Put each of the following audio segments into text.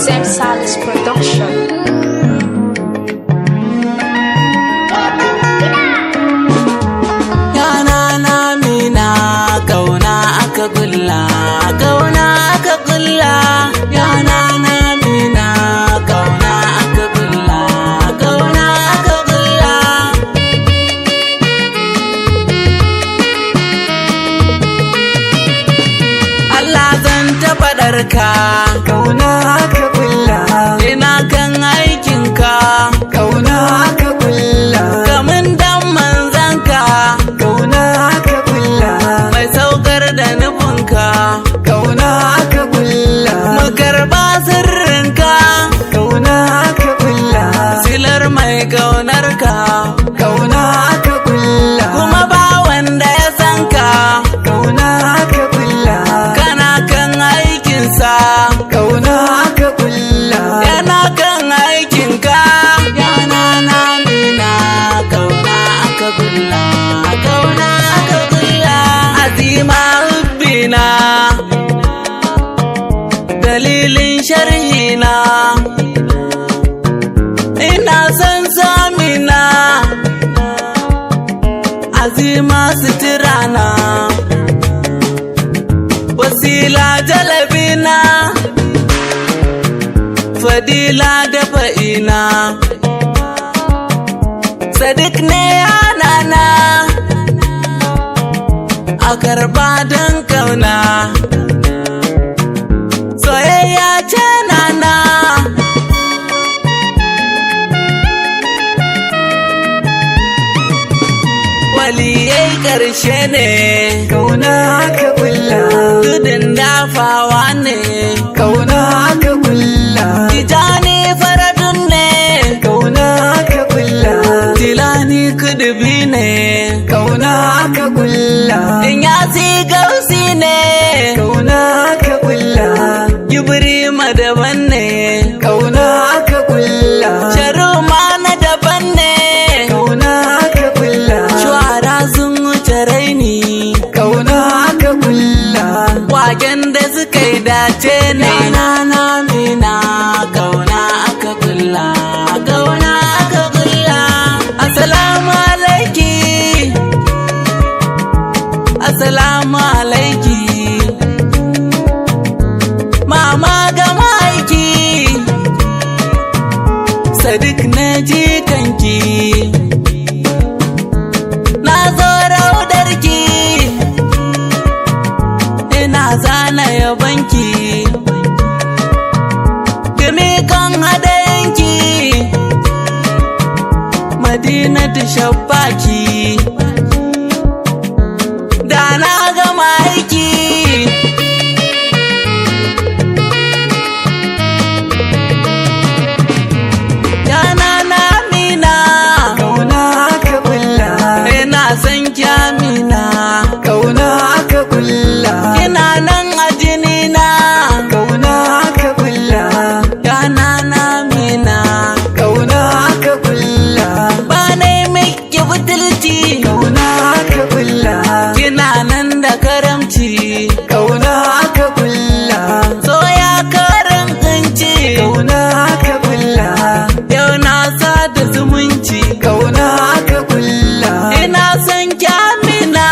Sam Salis Production. Kauna aka kulla, ina kan aikinka. kauna aka kulla, Kamun dan manzanka, kauna aka kulla, mai saukar da nufinka. kauna aka kulla, Mu karba sirrinka, kauna aka kulla, silar mai ƙaunarka. kauna aka kulla, Kuma ba wanda ya san ka, kauna aka kulla, kana kan aikinsa. kauna aka kulla, Yana kan aikinka, yana namina. Kauna aka kulla, kauna aka kulla. Azima hubbina, dalilin sharhina, ina son samina. Azima suturana, wasila jalabina, fadila da fa'ina. Sadiq ne yanana, a karba don kauna. Soyayya ce nana, waliyai ƙarshe ne, kauna aka kulla, tudun dafawa ne. kauna aka kulla, Tijani faradun ne, kauna aka kulla, Tilani kudubi ne, kauna aka kulla, Inyasi gausi ne, kauna aka kulla, Ibrima daban ne, kauna aka kulla, Sharuma na daban ne, kauna aka kulla, Shuara sun wuce raini, kauna aka kulla, waken da suka yi dace ne. Na mina, kauna aka kulla, kauna aka kulla. Assalamu alaiki, assalamu alaiki. Mama ga maiki, Sadiq na jikanki, na zo raudarki, ina zana yabanki, gami kan hadayanki, Madinatu shabbaki, da na gama aiki. Yana namina, kauna aka kulla, ina son kyamina, kauna aka kulla, ina nan a jinina. kauna aka kulla, Yana namina, kauna aka kulla, ba na yi miki butulci, kauna aka kulla, kina nan da karamci. kauna aka kulla, So ya karin kunci, kauna aka kulla, yau na sa da zumunci. kauna aka kulla, Ina son kyamina,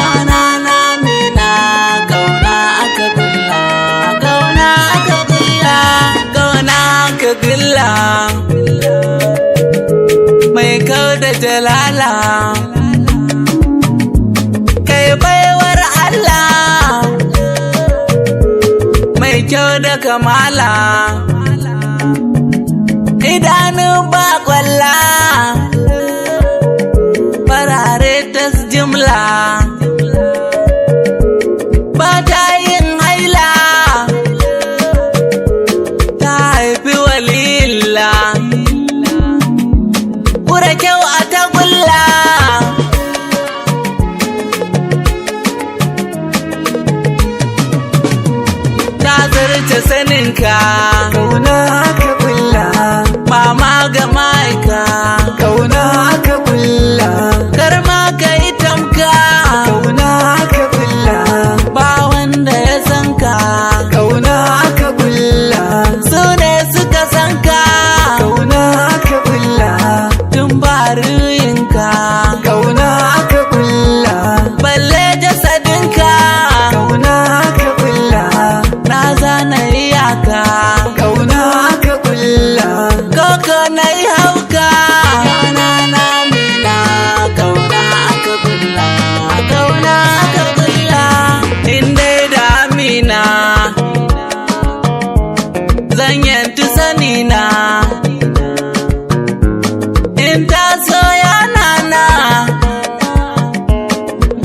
yana namina. Kauna aka kulla, kauna aka kulla, kauna aka kulla. Mai kau da jalala, kai baiwar Allah, mai kyau da kamala, idanun ba kwalla, farare tas jimla, ba ta yin haila, ta haifi walila, kura kyau a tagulla. Ta zarce saninka, kauna aka kulla, mama ga ma'aika, kauna aka kulla, kar ma ka yi tamka.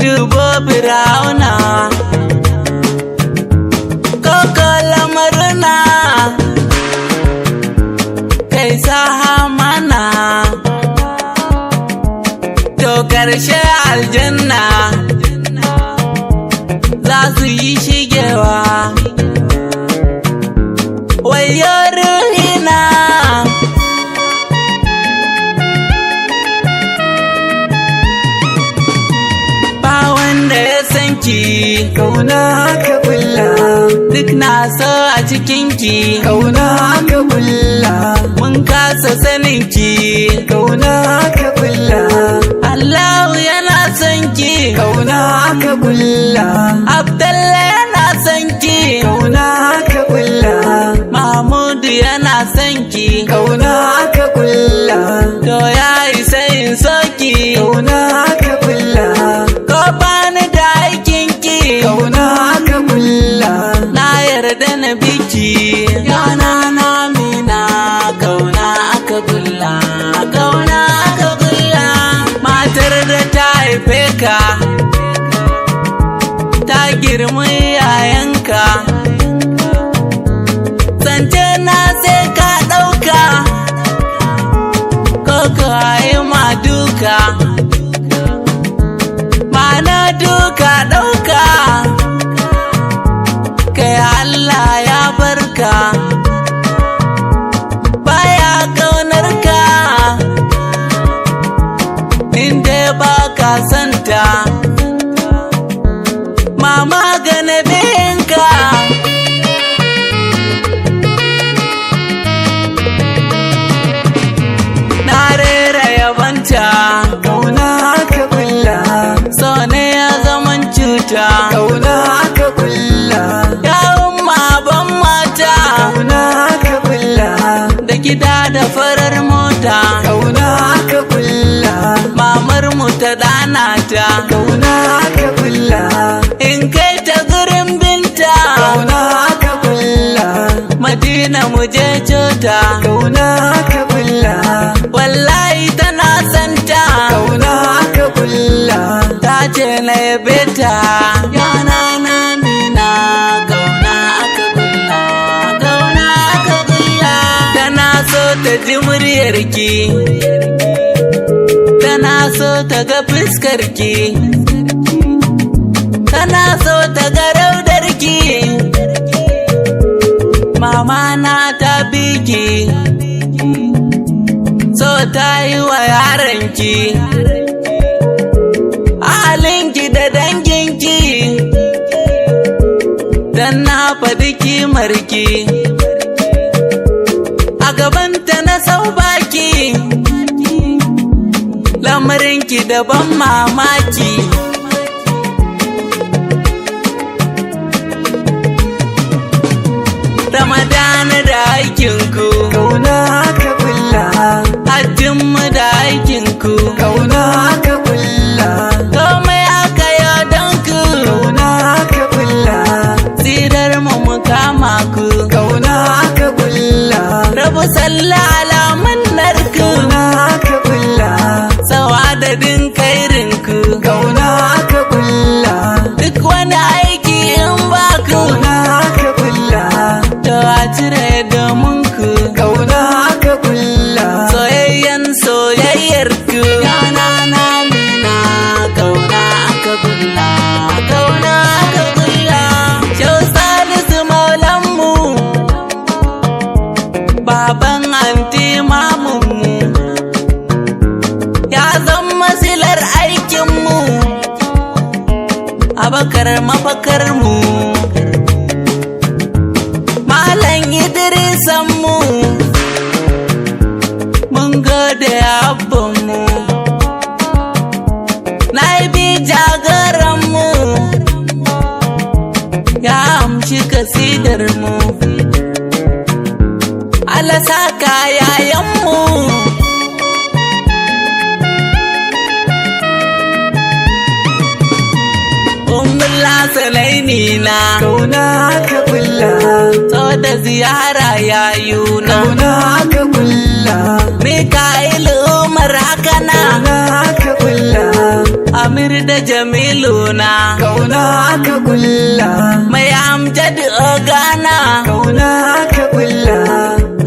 dubo Firauna koko lamaruna kai mana to karshe aljanna za su yi shigewa wayo ruhina ba wanda ya san ki kauna aka kulla duk na so a cikinki kauna aka kulla mun kasa sanin ki kauna aka kulla Allahu yana son ki kauna aka kulla Abdalla yana son ki kauna aka kulla Mahmudu yana son ki kauna aka kulla to ya isa in so ki kauna aka kulla ko bani da aikin ki kauna aka kulla na yarda na biki yana na mina kauna aka kulla kauna aka kulla matar da ta haife ka ta girma yayanka zance na sai ka ɗauka ko ka yi ma duka mana duka ɗauka kai Allah ya barka baya ƙaunar ka inda ba ka santa mama gane binka na rera yabanta kauna aka kulla so ne ya zaman cuta kauna aka kulla yawon ban mata kauna aka kulla da gida da farar mota kauna aka kulla mamar mu ta dana ta kauna aka kulla in kai ta gurin binta kauna aka kulla madina mu je cota kauna aka kulla wallahi tana santa kauna aka kulla ta ce na yabe ta yana na mina kauna aka kulla kauna aka kulla tana so ta ji muryarki tana so ta ga fuskarki tana so ta ga raudarki mama na ta biki so ta yi wa yaranki halinki da danginki dan na faɗi kimarki a gabanta na sau baki lamarinki daban mamaki Ramadana da aikinku kauna aka kulla hajjinmu da aikinku kauna aka kulla komai aka yi don ku kauna aka kulla sirar mu kama ku kauna aka kulla rabu sallah alamun narku kauna aka kulla sawadadin kairinku kauna aka kulla duk wani aiki in ba ku kauna aka kulla to a cire domin ku kauna aka kulla soyayyar ku yana na mina kauna aka kulla kauna aka kulla shau salisu maulanmu baban anti mamunmu ya zama silar aikinmu abakar mafakarmu malam idrisanmu mun gode abbanmu na bi jagaranmu ya amshi kasidarmu Allah saka yayanmu Salaini na kauna aka kulla so da ziyara yayuna kauna aka kulla Mika'ilu Umar haka na kauna aka kulla Amin Tahir da Jamilu na kauna aka kulla, mai Amjad Ogana kauna aka kulla,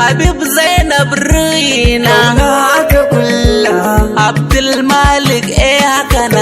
Habib Zainab Ruina kauna aka kulla, Abdul Malik haka na